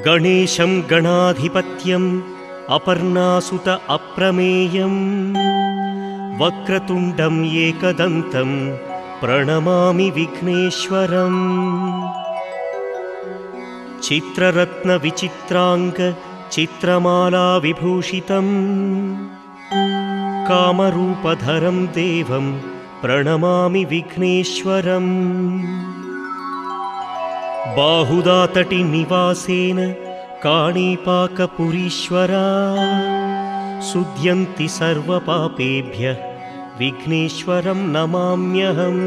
गणेशं गणाधिपत्यम् अपर्णासुत अप्रमेयं वक्रतुण्डम् एकदन्तं प्रणमामि विघ्नेश्वरम्। चित्ररत्नविचित्राङ्ग चित्रमाला विभूषितं कामरूपधरं देवं प्रणमामि विघ्नेश्वरम्। बाहुदातटि निवासेन काणीपाकपुरीश्वरा सुध्यन्ति सर्वपापेभ्यः विघ्नेश्वरं नमाम्यहम्।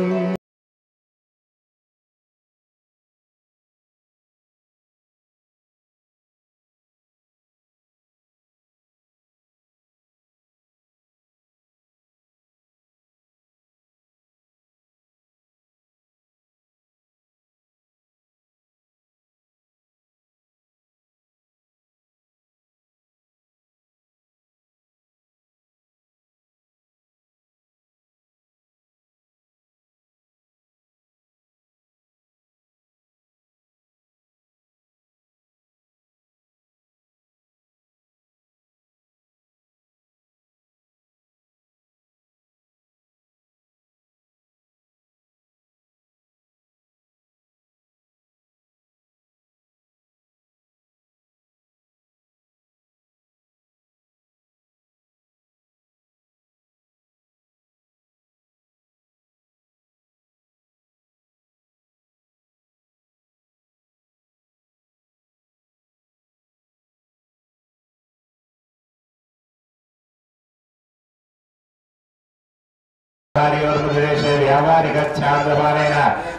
व्यावहारिक छात्रपालेन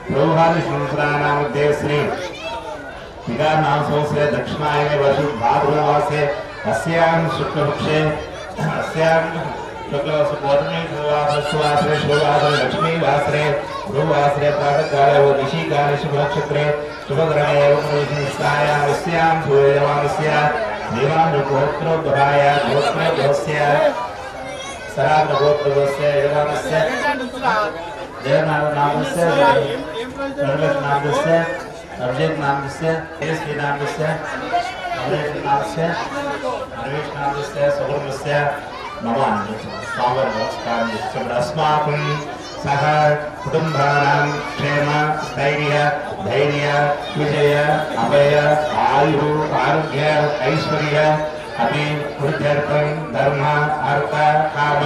प्रौहादिशंसरानामध्ये श्री विकारनाम संवत्सरे दक्षिणायने वर्षे भाद्रमासे अस्यां शुक्लपक्षे अस्यां शुक्लपक्षे सुवासरे शुभवासरे लक्ष्मीवासरे गुरुवासरे प्रातःकाले निशिकाले शुभनक्षत्रे शुभग्रहे एवं अस्यां सूर्यमानस्य देवानुगोत्रोद्भवाय गोत्रोद्भवस्य सराग गोत्रस्य यजमानस्य जयनामस्य सर्वेश नामस्य अभिषेक नामस्य तेजस्वी नामस्य अमरेश नामस्य नरेश नामस्य सगुणस्य नमः स्वागत नमस्कार। अस्माकं सह कुटुंबानां क्षेम स्थैर्य धैर्य विजय अभय आयु आरोग्य ऐश्वर्य अभी वृद्ध्यर्थं धर्म अर्थ काम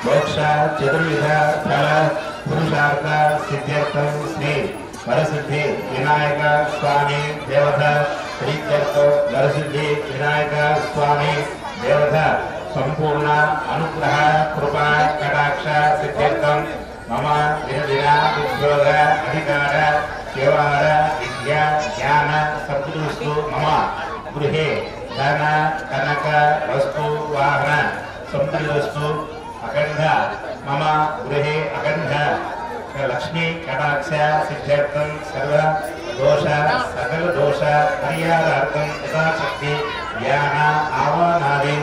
मोक्ष चतुर्विध फल पुरुषार्थ सिद्ध्यर्थं श्री वरसिद्धि विनायक स्वामी देवता प्रीत्यर्थं वरसिद्धि विनायक स्वामी देवता संपूर्ण अनुग्रह कृपा कटाक्ष सिद्ध्यर्थं मम दिनदिन उद्योग अधिकार व्यवहार विद्या ज्ञान सद्गुरुस्तु मम गृहे धन कनक वस्तु वाहन संपत्तिस्तु अखंड मम गृहे अखंड लक्ष्मी कटाक्ष सिद्ध्यर्थं सर्व दोष सकल दोष परिहारार्थं यथाशक्ति ज्ञान आवाहनादि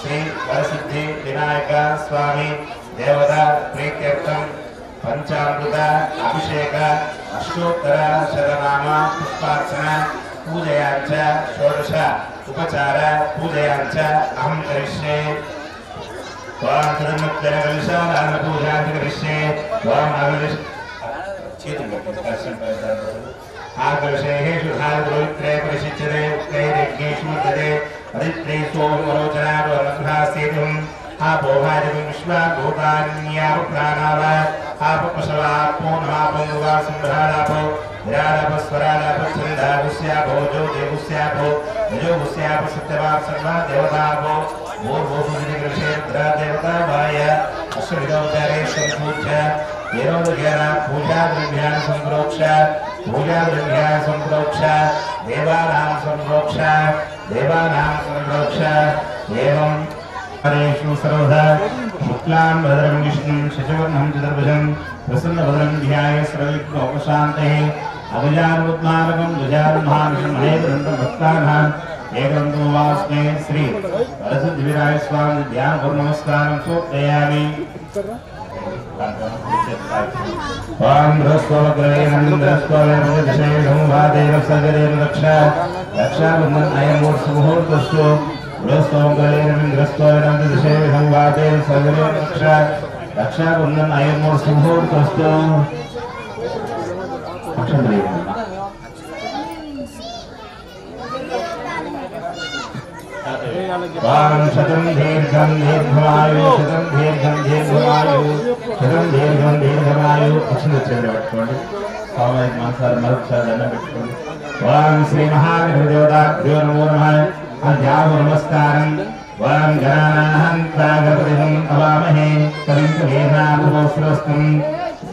श्री वरसिद्धि विनायक स्वामी देवता प्रीत्यर्थं पंचामृत अभिषेक अष्टोत्तर शतनाम पुष्पार्चना पूजयाञ्च षोडश उपचार पूजयाञ्च अहं करिष्ये। त्वां तदनुत्तरकलशादान पूजां करिष्ये। त्वां आगलिष् आकलशेषु धारद्रोहित्रे परिशिच्यते त्रैर्यज्ञेषु वर्तते अदित्रेषु वरोचनावनभासेतुम् आपोहादिं विश्वाभूतान्यापप्राणाव आपपशवापो नमापोवा सम्भ्राणापो विराडापस्वराडाप छन्दागुस्यापो ज्योतिगुस्यापो यजोगुस्याप सत्यवाप सर्वा देवतापो भूर्भुवस्सुदिकृषेन्द्र देवताभाय अश्वविदोपचारे सम्पूज्य येनोदज्ञान पूजाद्रव्यान् सम्प्रोक्ष पूजाद्रव्यान् सम्प्रोक्ष देवानां सम्प्रोक्ष एवं हरेषु सर्वदा शुक्लां भद्रं विष्णुं शशिवर्णं चतुर्भुजं प्रसन्नवदनं ध्याये सर्वविघ्नोपशान्तये अगजानवद्मानकं ध्वजारूढं महेन्द्रं भक्तानां एकं वास्मे श्री वरसिद्धिविनायक स्वामी ध्यान पूर्व नमस्कारं समर्पयामि। ओम बृहस्पतिर्देव सगरेव रक्षा रक्षाबंधन अयमूर्तमुहूर्तस्तु बृहस्पतिर्देव सगरेव रक्षा रक्षाबंधन अयमूर्तमुहूर्तस्तु वां शतं दीर्घं दीर्घमायु शतं दीर्घं दीर्घमायु शतं दीर्घं दीर्घमायु अक्षर चंद्र पట్టుకోండి సామాజిక మానసార మరొకసారి దండం పెట్టుకోండి వాం శ్రీ మహాదేవతాభ్యో నమో నమః అధ్యాత్మ నమస్కారం వాం గణానాహం తాగపతిహం అవామహే కవిం కవీనామోస్రస్తం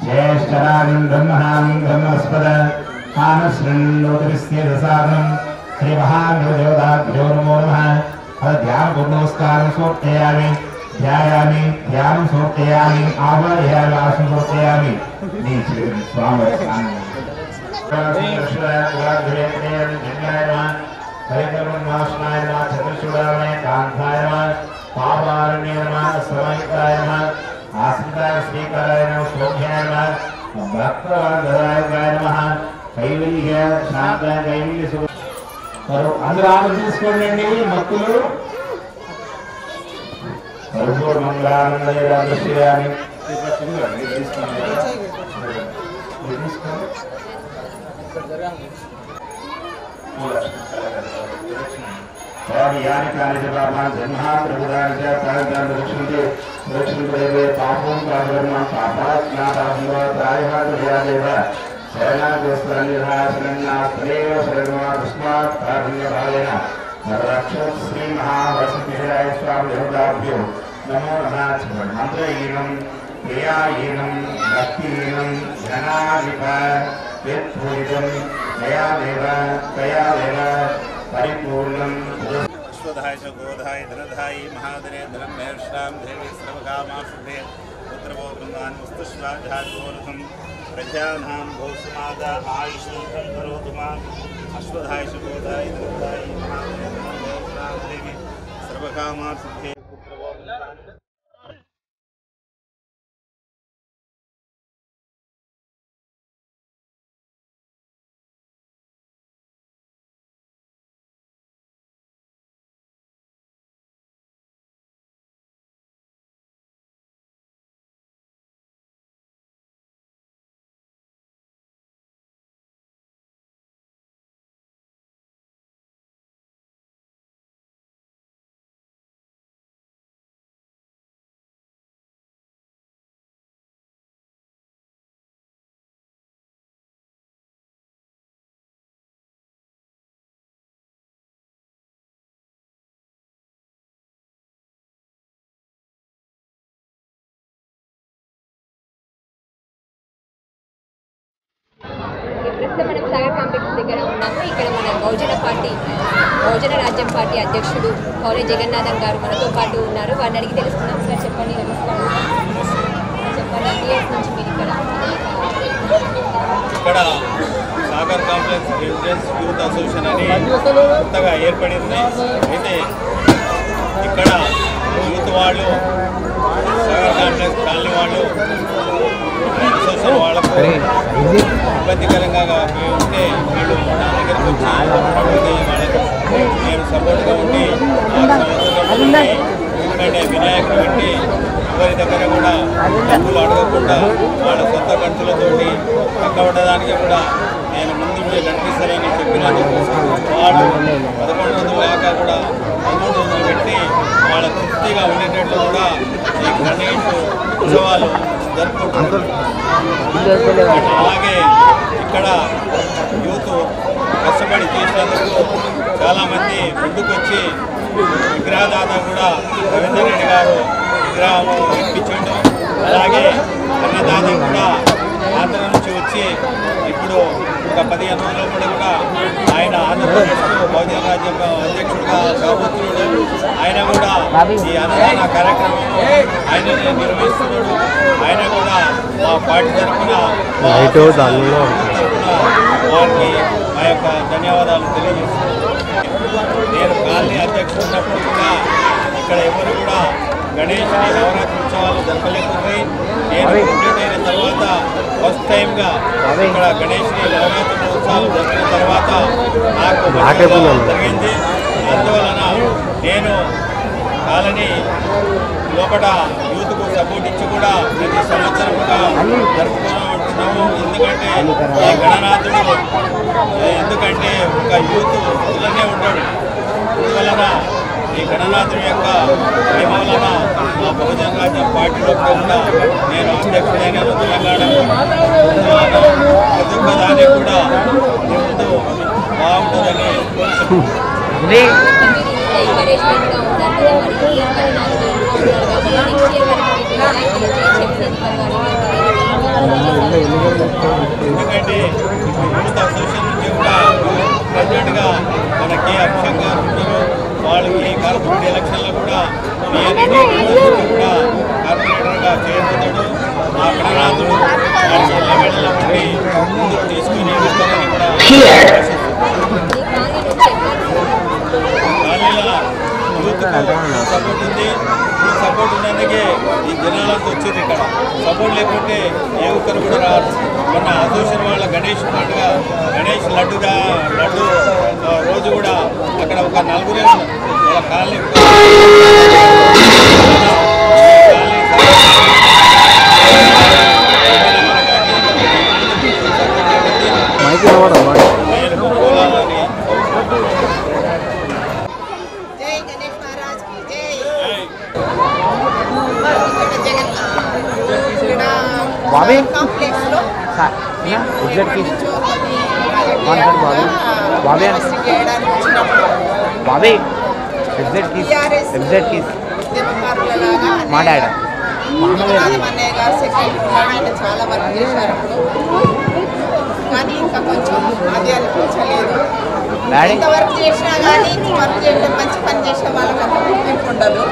జ్యేష్ఠరాజం బ్రహ్మణాం బ్రహ్మస్పద ఆనశృణ్వోతిస్యేదసారణం శ్రీ మహాదేవతాభ్యో నమో నమః ध्यान पूर्व नमस्कार समर्पयामि ध्यायामि ध्यानं समर्पयामि आवाहयामि आसन समर्पयामि नीचे स्वामी चतुर्चूड़ाय कांताय पापारण्य समयकाय आश्रिताय श्रीकाराय शोभ्याय भक्तवाय नमः कैवल्य शांताय कैवल्य అందరూ ఆమె తీసుకోండి భక్తులు మంగళానందయామి यानि कानि च पापानि जन्मान्तरभूतानि च तानि रक्षन्ते पापं पापकर्म पापात्मापापं प्रायः शरणागोस्त्रनिर्हासनन्नास्त्रेव शरणमादस्मात् कारुण्यभावेन रक्षत् श्री महावरसिद्धिविनायक स्वामी देवताभ्यो नमो नमः। मंत्रहीनं क्रियाहीनं भक्तिहीनं धनाधिप यत्पूजितं मयादेव तयादेव परिपूर्णं अश्वधाय च गोधाय धनधाय महाधने धनं मेर्षां देवी सर्वकामाशुभे पुत्रवो बृन्दान्मुस्तश्वाधागोरथं प्रजानां भौसमादा आयुष्ं करोतु माम् अश्वधाय च गोधाय धनधाय महाधने धनं मेर्षां देवी सर्वकामाशुभे पुत्रवो ప్రస్తుతం మనం సాగర్ కాంప్లెక్స్ దగ్గర ఉన్నాము. ఇక్కడ మన బహుజన రాజ్యం పార్టీ అధ్యక్షుడు కౌలే జగన్నాథన్ గారు మనతో పాటు ఉన్నారు. వారిని అడిగి తెలుసుకున్నాం. సార్ చెప్పండి. నమస్కారం. చెప్పండి, ఇయర్స్ నుంచి మీరు ఇక్కడ Sagar complex residence youth association అని కొత్తగా ఏర్పడింది. అయితే ఇక్కడ యూత్ వాళ్ళు సాగర్ కాంప్లెక్స్ కాలనీ వాళ్ళు అసోసియేషన్ వాళ్ళకు ఇబ్బందికరంగా ఉంటే వీళ్ళు నా దగ్గరకు వచ్చి వాళ్ళకు నేను సపోర్ట్గా ఉండి 6 సంవత్సరాలు ఎందుకంటే వినాయకుడు పెట్టి ఎవరి దగ్గర కూడా డబ్బులు అడగకుండా వాళ్ళ సొంత ఖర్చులతోటి పక్కబడడానికి కూడా నేను ముందుంటే కనిపిస్తానని చెప్పినందుకు వాళ్ళు 1100 దాకా కూడా 1300 పెట్టి వాళ్ళ తృప్తిగా ఉండేటట్లు కూడా ఈ గణేష్ ఉత్సవాలు జరుపుకుంటున్నారు. అలాగే ఇక్కడ యూత్ కష్టపడి చేసినందుకు చాలామంది ముందుకు వచ్చి విగ్రహదాత కూడా రవీందర్ రెడ్డి గారు విగ్రహం ఇప్పించండు. అలాగే అన్నదాత కూడా ఆంధ్ర నుంచి వచ్చి ఇప్పుడు ఒక 15 రోజుల కూడా ఆయన ఆంధ్రప్రదేశ్ బహుజన రాజ్యం అధ్యక్షుడిగా కాబోతున్నాడు. ఆయన కూడా ఈ అన్నదాన కార్యక్రమం ఆయన నిర్వహిస్తున్నాడు. ఆయన కూడా మా పార్టీ తరఫున వారికి మా యొక్క ధన్యవాదాలు తెలియజేస్తున్నాను. నేను కాలనీ అధ్యక్షుడు ఉన్నప్పుడు కూడా ఇక్కడ ఎవరు కూడా గణేష్ని నవరాత్రి ఉత్సవాలు జరపలేకపోయి నేను కంప్లీట్ అయిన తర్వాత ఫస్ట్ టైంగా ఇక్కడ గణేష్ని నవరాత్రి ఉత్సవాలు జరిపిన తర్వాత నాకు జరిగింది. అందువలన నేను కాలనీ లోపల యూత్కు సపోర్ట్ ఇచ్చి కూడా ప్రతి సంవత్సరంగా జరుపుకుంటున్నాము. ఎందుకంటే ఈ గణనాథుడు ఎందుకంటే ఒక యూత్ ఇలానే ఉంటాడు. అందువలన ఈ గణనాథుడి యొక్క ప్రేమ వలన మా బహుజన రాజ్యం పార్టీలో కూడా నేను అధ్యక్షుడైన తెలంగాణ ప్రతి ఒక్క దాన్ని కూడా ముందు బాగుంటుందని ఎందుకంటే యూత్ అసోసియేషన్ నుంచి కూడా ప్రెసిడెంట్గా మన కే అభిషేక్ గారు ఉన్నారు. వాళ్ళు ఈ కార్పొరేట్ ఎలక్షన్లో కూడా కూడా కార్పొరేటర్గా చేయబోతాడు. ఆ గణనాథుడు ఎల్ల మెడల ఉండి ముందుకు తీసుకుని వస్తారని కూడా ఖాళీల యూత్కు సపోర్ట్ ఉంది. ఈ సపోర్ట్ ఉన్నందుకే ఈ జనాలంతా వచ్చేది. ఇక్కడ సపోర్ట్ లేకుంటే ఏ ఒక్కరు కూడా రాదు. మొన్న అసోసియేషన్ వాళ్ళ గణేష్ పండుగ గణేష్ లడ్డు రోజు కూడా అక్కడ ఒక నలుగురే వాళ్ళ కాలనీ చాలా వర్క్ చేశారు కానీ ఇంకా కొంచెం అది అనిపించలేదు. ఎంత వర్క్ చేసినా కానీ వర్క్ చేయడం మంచి పని చేసే వాళ్ళకి అంత గుర్తింపు ఉండదు.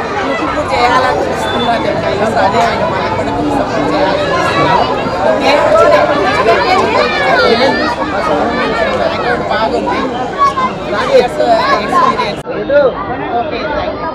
ఇప్పుడు చేయాలని చూస్తున్నాను. ఈసారి ఆయన మన కూడా సపోర్ట్ చేయాలని బాగుంది ఎక్స్పీరియన్స్. Okay, thank you.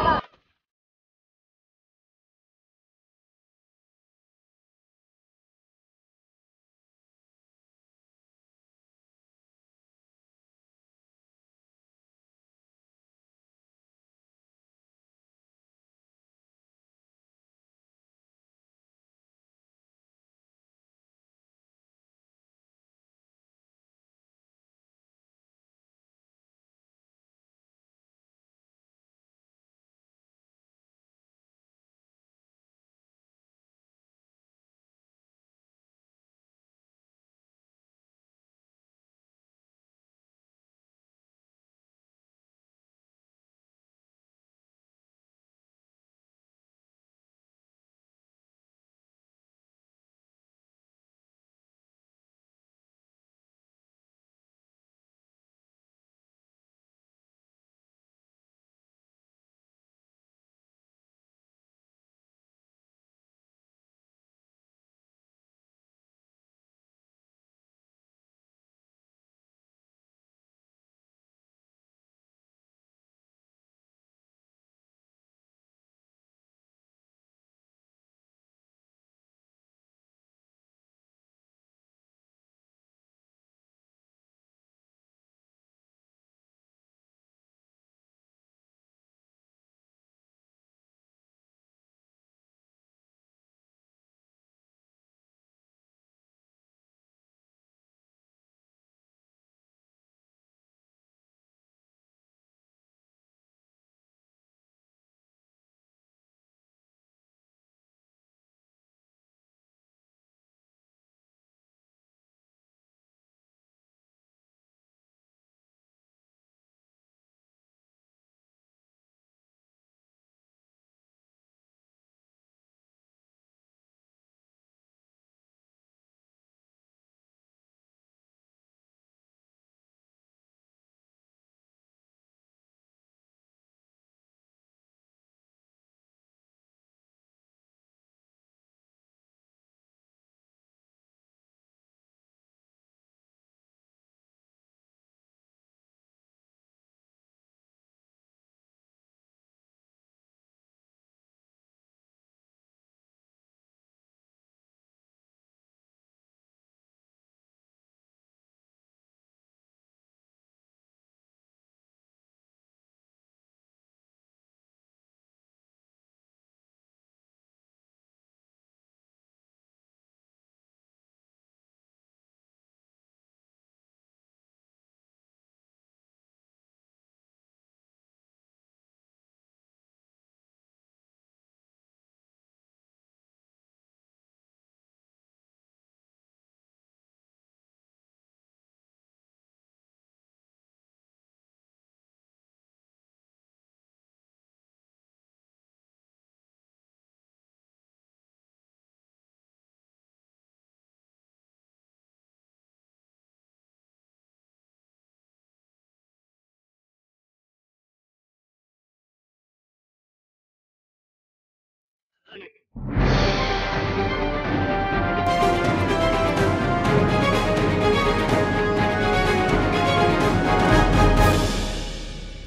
అలాగే